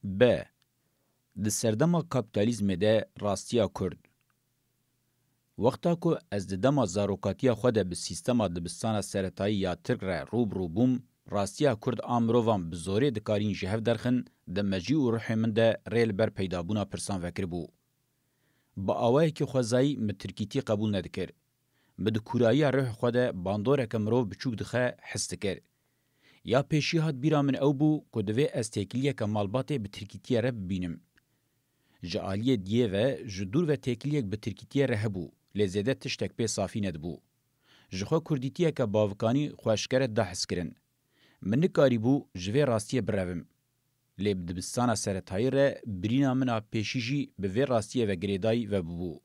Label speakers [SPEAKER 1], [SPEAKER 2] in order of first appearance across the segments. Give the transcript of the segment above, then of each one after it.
[SPEAKER 1] ب. د سردما کپیتالیزم ده راستیا کرد. وقتا که از دما زاروکاتیا خود به سیستما دبستان سرطایی یا ترک را روبرو بوم، راستیا کرد آمروان بزوری دکارین جهف درخن ده مجی و روح من ده ریل بر پیدابونا پرسان وکر بو. با آوائی که خوزایی مترکیتی قبول ندکر. مد کورایی روح خود باندور کمرو بچوک دخه حست کر. یا پیشی هات بیرا من او بو که دوی از تکلیه که مالبات بترکیتی را ببینم. جعالیه دیه و جدور و تکلیه بترکیتی را هبو. لزیده تشتک پی صافی ندبو. جخوا کردیتیه که باوکانی خوشکره ده حس کرن. من نکاری بو جوی راستیه بروم. لیب دبستان سرطایی را برینا منا پیشیجی به وی راستیه و گریدای و ببو.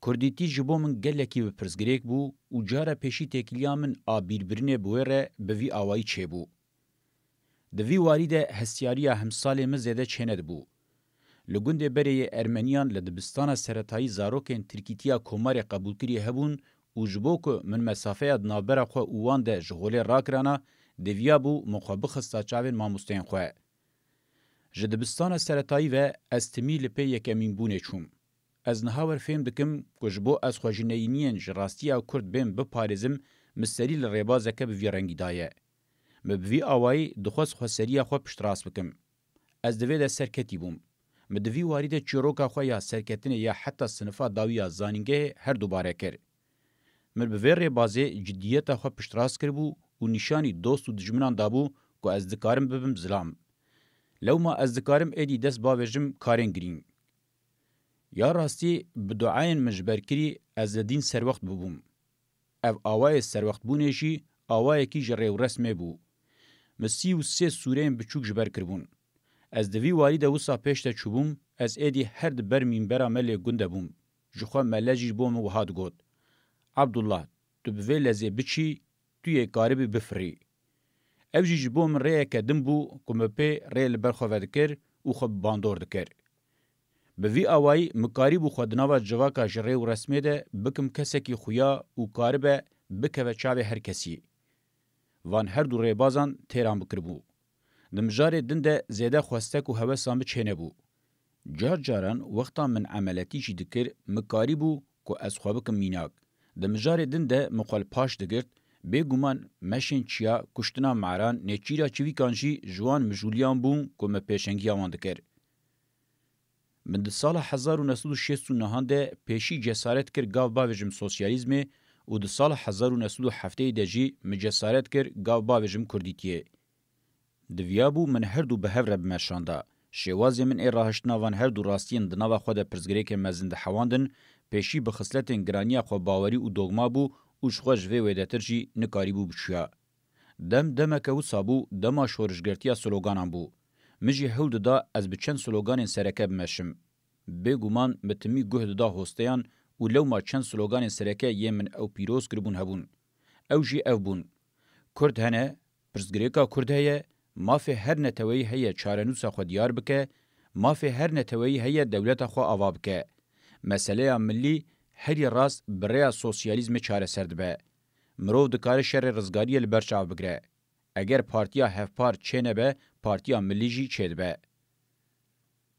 [SPEAKER 1] کردیتی جبو من گلکی و پرزگریک بو و جارا پیشی تکلیا من آبیر برینه بوه را به وی آوائی چه بو. دوی وارید هستیاری همسال مزیده چند بو. لگونده بره ارمنیان لدبستان سرطایی زاروکین ترکیتیا کومار قبول کری هبون و جبو که من مسافه ادنابرا خواه اوان ده جغوله راکرانا دویا بو مخابخ استاچاوین ماموستین خواه. جدبستان سرطایی و استمی لپی یکمین بونه چوم. از نهاور فهم دکم که جبو از خوژنینین جراستی او کرد بیم بپارزم مستری لربازکه بوی رنگی دایه. مبوی آوائی دخواست خواه خواه پشتراس بکم. از دوی ده سرکتی بوم. مدوی وارد چیروکا خواه یا سرکتنه یا حتی صنفا داوی یا زانینگه هر دوباره کر. مبوی ربازه جدیتا خواه پشتراس کر بو و نشانی دوست و دجمنان دابو که از دکارم ببم زلام. لو ما از دکارم ایدی دست باویجم کارین گرین. یا راستی بدعاین مجبر کری از دین سر وقت ببوم. او آوای سر وقت بونیشی آوای کی جره و رسمه بو. مسی و سه سورین بچوک جبر کربون. از دوی والد وسا پیشتا چوبوم از ایدی هر دبر منبرا ملی گنده بوم. جخوا ملاجی بوم و هاد گود. عبدالله تو بوی لزی بچی توی کاربی بفری. او جی بوم ریه که دم بو کم پی ریه لبرخواه دکر و خوب باندور دکر. به وی آوائی مکاریب و خودناوا جواکا جره و رسمه ده بکم کسی که خویا و کاربه بکه و چاوه هر کسی. وان هر دو ریبازان تیران بکربو. دمجار دنده زیده خواسته که هوسان بچینه بو. جار جاران وقتا من عملیتی جی دکر مکاریبو که از خواه بکم میناک. دمجار دنده مقال پاش دگرد بگومان مشین چیا کشتنا معران نیچیرا چوی کانجی جوان مجولیان بون که مپیشنگی آوان دکر. من ده سال 1969 ده پیشی جسارت کر گاو باویجم سوسیالیزمه و ده سال 1907 ده جی مجسارت کر گاو باویجم کردیتیه. دویابو من هر دو به هفره بمرشانده. شوازی من ای راهشتنا وان هر دو راستین دناوا خود پرزگره که مزنده حواندن پیشی بخصلتین گرانیا خو باوری و دوگما بو اوش خوش وی ویدتر جی نکاری بو بچویا. دمکه و سابو دما شورشگرتیا سلوگانان بو. مجی هول دا از بچن سلوگان سرکه بمشم. بگومان متمی گهد دا هستیان و لو ما چند سلوگان سرکه یمن او پیروز کربون هبون. او جی او بون. کرد هنه، پرزگریکا کرد هیه، مافی هر نتوی هیه چارنوسا خو دیار بکه، مافی هر نتوی هیه دولت خو آوا بکه. مسئله ملی هری راست برای سوسیالیزم چاره سرد به. مرو دکار شر رزگاری لبرچاو بگره. اگر پارتیا هفپار چینه به، پارتیا ملی جی چید به.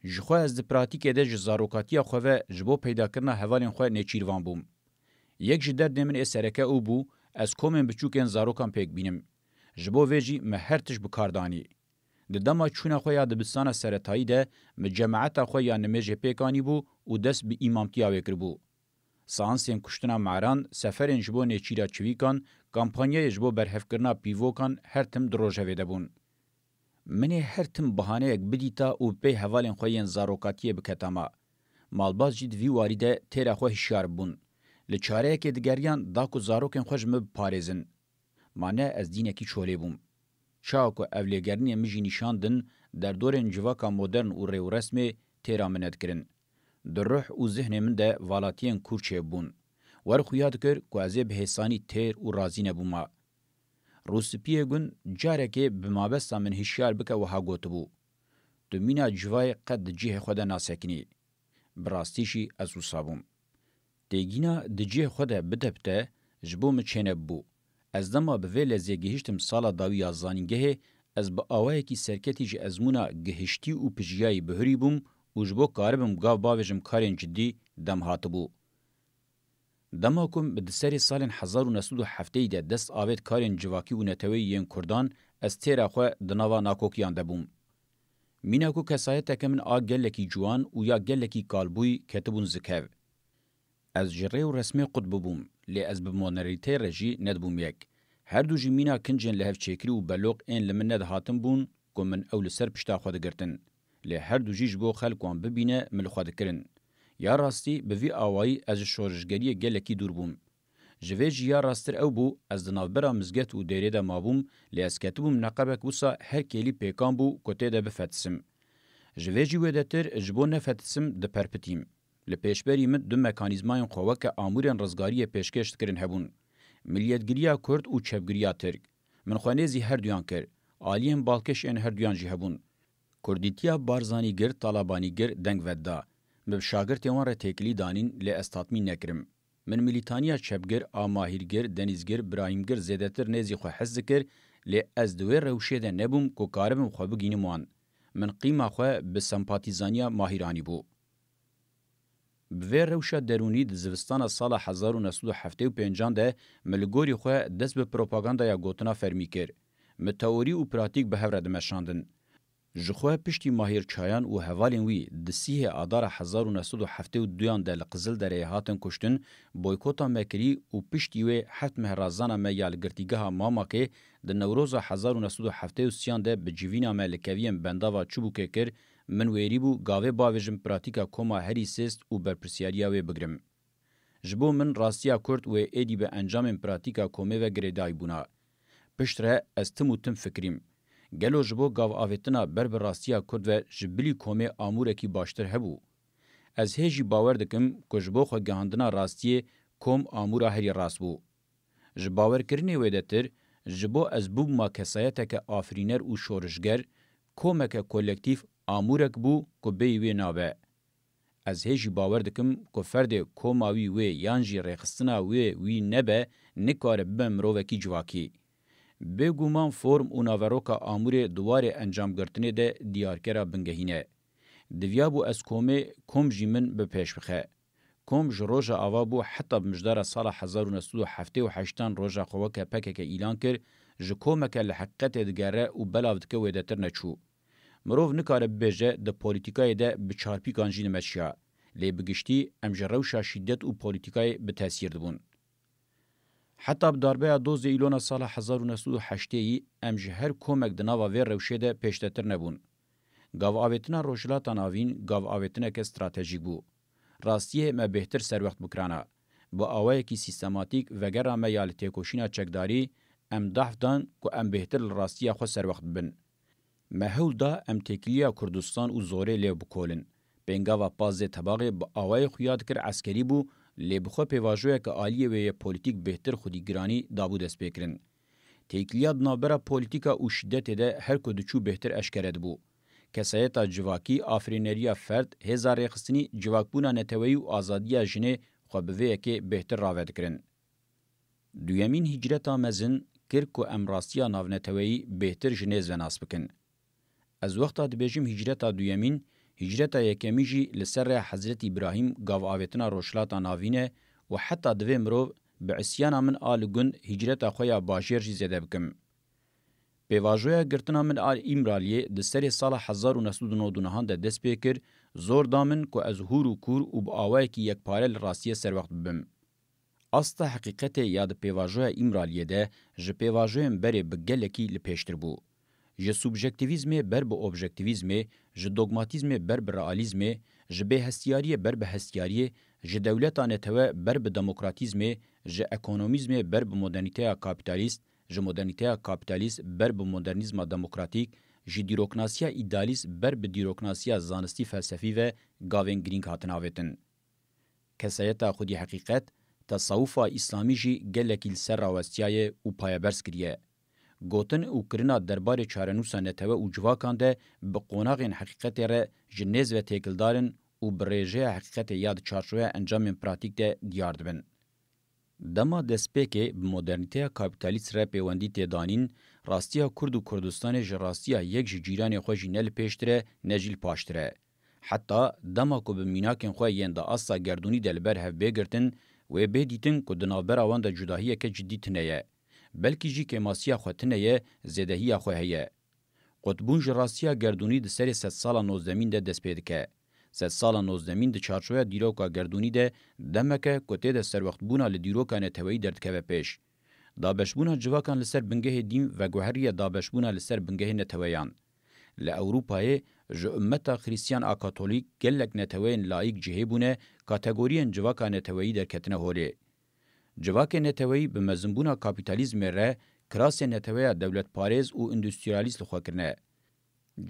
[SPEAKER 1] جخوا از ده پراتیک ده جزاروکاتیا خواه جبو پیدا کرنا حوالین خواه نیچیروان بوم. یک جدر نمن ای سرکه او بو، از کومن بچوکن زاروکان پیک بینم. جبو ویجی مهرتش بکاردانی. ده دما چونه خواه یا دبستان سرطایی ده مجمعات خواه یا نمیجه پیکانی بو و دست به امامتیا وکر بو. سانسین کشتنا معران سفرین جبو نیچیرا چویکان کامپانیای جبو برهف کرنا پیوکان هر تم دروژه ویده بون. منی هر تم بهانه یک بدیتا و پی حوالین خوین زاروکاتیه بکتاما. مالباز جید وی واریده تیرا خواه هشیار بون. لچاره که دگریان داکو زاروکن خوش مب پارزن. مانه از دینکی چوله بوم. چاکو اولیگرنی مجی نشاندن در دورن جواکا مدرن و ریو رسمی تیرا مند کرن. در روح و ذهن من ده والاتین کورچه بون. ور خویاد کر که ازی به حسانی تیر و رازی نبوما. روسپیه گون جاره که بمابستا من هشیار بکه و ها گوت بو. دومینا جوای قد جیه خود ناسکنی. براستیشی از وصابوم. دیگینا دجیه خود بدبته جبو مچینه بو. از دما به ویل زیگهشتم سالا داوی آزانینگه از با آوائه کی سرکتی جی ازمونا گهشتی و پجیایی بهری بوم و جبو کاربم گاو باویجم کارین جدی دم هاتبو. دما کم به سری سال 1907 ده دست آوید کارین جواکی و نتوی ین کردان از تیرا خو دناوا ناکوکیان دبوم. میناکو کسایت تکمن آ گلکی جوان و یا گلکی کالبوی کتبون زکاو. از جره و رسمی قطب بوم لی از بمونریته رجی ندبوم یک. هر دو جمینا کنجن لحف چکری و بلوغ این لمن ند هاتم بون که من اول سر پشتا خود گرتن. لی هر دو جیج بو خلقوان ببینه مل خود کرن. یا راستی به وی آوایی از شورشگری گلکی دور بوم. جویجی یا راستر او بو از دنابرا مزگت و دیره دا مابوم لی از کتبوم نقبک وسا هر کلی پیکان بو کتی دا بفتسم. جویجی ودتر جبو نفتسم ده پرپتیم. لپیشبری من دو مکانیزماین خواه که آمورین رزگاری پیشکشت کرن هبون. ملیتگریا کرد و چپگریا ترک. من خوانیزی هر دویان کر. آلیم بالکش این هر دویان جی هبون. کردیتیا بارزانی گر طالبانی گر دنگ ودا. مب شاگرد یوان را تکلی دانین لی استاتمین نکرم. من ملیتانیا چپگر، آماهیرگر، دنیزگر، براهیمگر زیدتر نیزی خو حز کر لی از دوی روشه ده نبوم که کاربم خو بگینم وان. من قیمه خو به سمپاتیزانیا ماهیرانی بو. به روشا درونی د زوستان سال 1975 ده ملګری خو دس به پروپاګاندا یا ګوتنا فرمی کړ متئوری او پراتیک به هر دمشاندن جخوا پشتی ماهر چایان او حوالین وی د سیه اداره 1972 د قزل درې هاتن کوشتن بویکوتا مکری او پشتی وی حت مهرازانه میال ګرتیګه ماما کې د نوروز 1973 د بجوینا ملکویم بنداوا چوبوکه کړ من ویریبو گاوه باویجم پراتیکا کوما هری سیست و برپرسیاریا وی بگرم. جبو من راستیا کرد و ایدی به انجام پراتیکا کومه و گریدای بونا. پشتره از تم و تم فکریم. گلو جبو گاو آویتنا بر راستیا کرد و جبلی کومه آموره کی باشتر هبو. از هیجی باور دکم که جبو خو گهاندنا راستیه کوم آموره هری راست بو. جباور کرنی ویدتر جبو از بوب ما کسایته که آفرینر و شورشگر کومه که کولکتیف آمورک بو که بیوی نابه. از هیچی باور دکم که فرد کوماوی وی یانجی ریخستنا وی نبه نکاره بمرووکی جواکی. بگومان فرم و ناوروکا آمور دوار انجام گرتنه ده دیارکرا بنگهینه. دویابو از کوم جیمن به پیش بخه. کوم جروجا آوا بو حتی بمجدار سال 1978 روژا خوکه پکه که ایلان کر جکومکه لحقیقت دگره و بلاودکه ویدتر نچو. مروف نکاره ببیجه ده پولیتیکای ده بچارپی کانجین مچیا. لی بگشتی امجه روشا شدت و پولیتیکای بتاثیر دبون. حتی بداربه دوز ایلون سال 1908 امجه هر کومک دناوا ویر روشه ده پیشتتر نبون. گاو آویتنا روشلاتا ناوین گاو آویتنا که استراتژیک بو. راستیه ما بهتر سر وقت بکرانا. با آوائه کی سیستماتیک وگر ما یال تیکوشینا چکداری ام دافدان که ام بهتر راستیه خو سر وقت بن. محول دا ام تکلیه کردستان و زوره لیو بکولن. بینگاوا پازه طباقه با آوائه خویاد کر عسکری بو لی بخوا پیواجوه که آلیه وی پولیتیک بهتر خودی گرانی دابو دست بکرن. تکلیه دنابرا پولیتیکا و شدت ده هر کدوچو بهتر اشکرد بو. کسایتا جواکی آفرینریا فرد هزار خستنی جواکبونا نتوی و آزادیا جنه خوابوه که بهتر راوید کرن. دویمین هجرتا مزن کرکو امراستیا ناونتوی بهتر جنه زناس بکن. از وقتا دبیجم هجرتا دویمین هجرتا یکمی جی لسر حضرت ابراهیم گاو آویتنا روشلاتا ناوینه و حتی دوی مرو به عصیانا من آلگون هجرتا خویا باشیر جی زده بکم. پیواجویا گرتنا من آل ایمرالیه د سری سال 1999 ده دست پیکر زور دامن که از هور و کور و با آوائی که یک پارل راستیه سر وقت ببم. استا حقیقت یاد پیواجویا ایمرالیه ده جه پیواجویم بری بگلکی لپیشتر بو. جه سوبژکتیویزم بر به اوبژکتیویزم، جه دوگماتیزم بر به رئالیزم، جه به هستیاری بر به هستیاری، جه دولتانه تو بر به دموکراتیزم، جه اکونومیزم بر به مدرنیته کاپیتالیست، جه مدرنیته کاپیتالیست بر به مدرنیزم دموکراتیک، جه دیروکناسیا ایدالیست بر به دیروکناسیا زانستی فلسفی و گاوین گرینگ هاتن آویتن. کسایتا خودی حقیقت تصوف اسلامی جی گلکیل سر راوستیای و پایبرز کریه. گوتن او کرنا دربار چارنوسا نتوه او جواکان ده به قوناغین حقیقت را جنیز و تیکلدارن او بریجه حقیقت یاد چارچوه انجام پراتیک ده دیارد بن. دما دسپیکه به مدرنیته کاپیتالیست را پیوندی تیدانین راستیا کرد و کردستان ج راستیا یک جیران خوش نل پیشتره نجیل پاشتره. حتی دما کو به میناکن خو یند اسا گردونی دلبر هف بگرتن و به دیتن کو دنابر اوان د جداهیه که جدی تنه بلکې جی که ماسیا خو تنه زدهی خو هه قطبون ج راستیا گردونی د سری 100 سال 19 د دسپیدکه 100 سال 19 د چارچویا دیروکا گردونی ده دمکه کوته د سر وخت بونا ل دیروکا نتوی دردکه پیش دابشبونا جواکان لسر بنگه دیم و گوهری دابشبونا لسر بنگه نتویان ل اوروپای ژ امتا خریستیان ا کاتولیک گلک نتوین لایق جهبونه کاتگورین جواکا نتوی در کتنه هولی جواک نتوی به مزنبونا کاپیتالیزم ره کراس نتوی دولت پاریز او اندستریالیست خوکرنه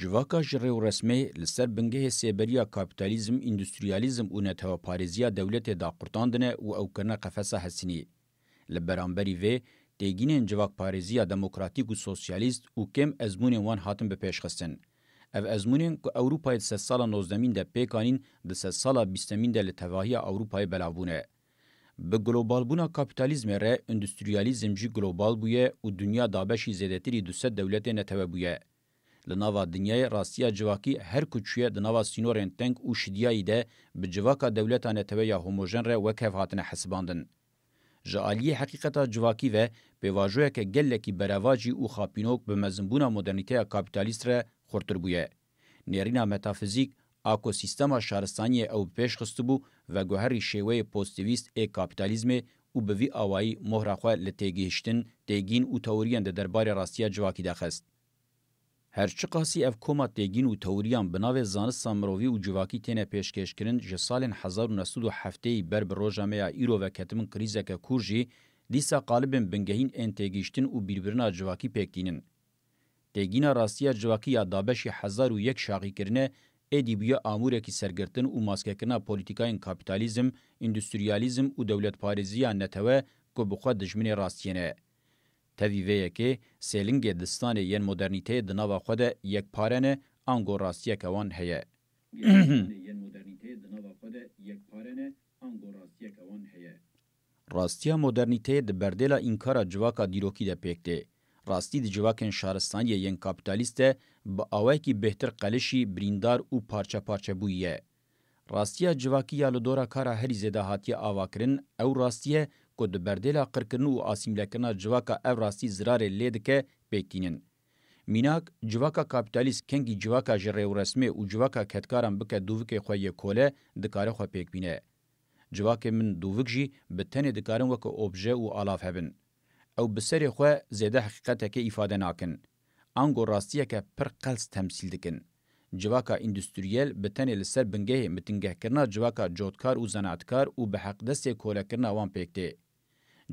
[SPEAKER 1] جواکا جره رسمي لسر بنگه سیبریا کاپیتالیزم اندستریالیزم او نتوی پاریزیا دولت دا قرطاندنه او اوکرنه قفصه حسینی لبرانبری و تیگین جواک پاریزیا دموکراتیک و سوسیالیست او کم ازمون وان هاتن به پیش خستن. او ازمونین که اوروپای 3 سال 19 ده پیکانین ده 3 سال 20 ده لتواهی اوروپای بلاوونه. به گلوبال بونا کاپیتالیزم ره اندستریالیزم جی گلوبال بویه و دنیا دابشی زیدتری 200 دولت نتوه بویه. لناوا دنیای راستیا جواکی هر کچویه دناوا سینورین تنگ او شدیایی ده به جواکا دولتا نتوه یا هوموژن ره وکف هاتن حسباندن. جالی حقیقتا جواکی و به واژوی که گلکی برواجی او خاپینوک به مزنبونا مدرنیته کاپیتالیست را خورتر بویه. نیرینا متافیزیک اکوسیستما شهرستانی او پیش خستبو و گوهری شیوه پوزیتیویست ای کاپیتالیزم او به وی آوایی مهرخوا لتیگیشتن تیگین او تئوریان ده دربار راستیا جواکی دخست. هرچی قاسی اف کوما تیگین و تئوریان بناو زانست سامروی و جواکی تنه پیشکش کرن جسال 1907 بر روجامه ایرو و کتمن کریزه که کورجی دیسا قالبن بنگهین انتگیشتن و بیربرنا جواکی پکتینن. تیگینا راستیا جواکی یا دابشی 1001 شاقی کرنه ایدی بیا آموره کی سرگرتن و ماسکه کرنا پولیتیکاین کاپیتالیزم، اندستریالیزم و دولت پاریزیا نتوه که بخواد دجمن راستینه. تاویویه که سیلنگ دستان ین مدرنیته دناوا خود یک پارنه آنگو راستیه کوان هیه. راستیا مدرنیته د بردیلا انکارا جواکا دیروکی ده پیکته. راستی د جواکن شهرستانی ین کاپیتالیسته با آوه کی بهتر قلشی بریندار او پارچه پارچه بویه. راستیا جواکی یا لدورا کارا هری زده هاتی آوا کرن او راستیه که د بردیلا قرکرن و آسیملکرنا جواکا او راستی زرار لیدکه پیکتینن. میناک جواکا کاپیتالیست کنگی جواکا جره و رسمه و جواکا کتکارم بکه دووکه خواه کوله دکاره خواه پیک بینه. جواکه من دووک جی به تنه دکارن وکه اوبژه و آلاف هبن. او بسری خواه زیده حقیقته که ایفاده ناکن. آنگو راستیه که پر قلس تمثیل دکن. جواکا اندستریل به تنه لسر بنگه متنگه کرنا جواکا جودکار و زناتکار و به حق دست کوله کرنا وان پیکته.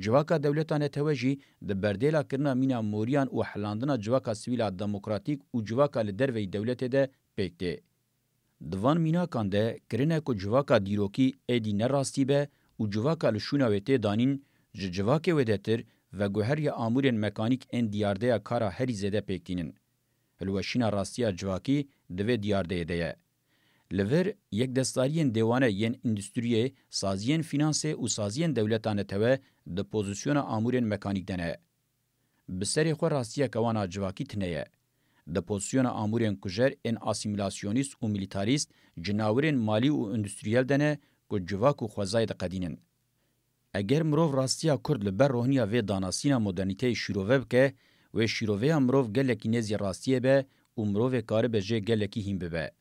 [SPEAKER 1] جواکا دولتانه توجی د بردیلا کرنا مینا موریان او حلاندنا جواکا سویلا دموکراتیک او جواکا لدروی دولت ده پیکته. دوان مینا کانده کرنه کو جواکا دیروکی ایدی نراستی به او جواکا لشونا ویته دانین جواکا ودتر و گوهری آمورین مکانیک ان دیارده کارا هری زده پیکتینن. الوشینا راستیا جواکی دوی دیارده ده. لور یک دستاریین دیوانه ین اندستریه سازین فینانسه و سازین دولتانه توه د پوزیسیون آمورین مکانیک دنه. بسری خو راستیا کوانا جواکی تنه. د پوزیسیون آمورین کجر ان اسیمیلاسیونیست و میلیتاریست جناورین مالی و اندستریال دنه که جواکو خوزای د قدینن. اگر مروف راستیا کرد لبر روحنیا و داناسینا مدرنیته شیروه بکه و شیروه مروف گلکی نزی راستیه به و مروف کاره به جه گلکی هم ببه.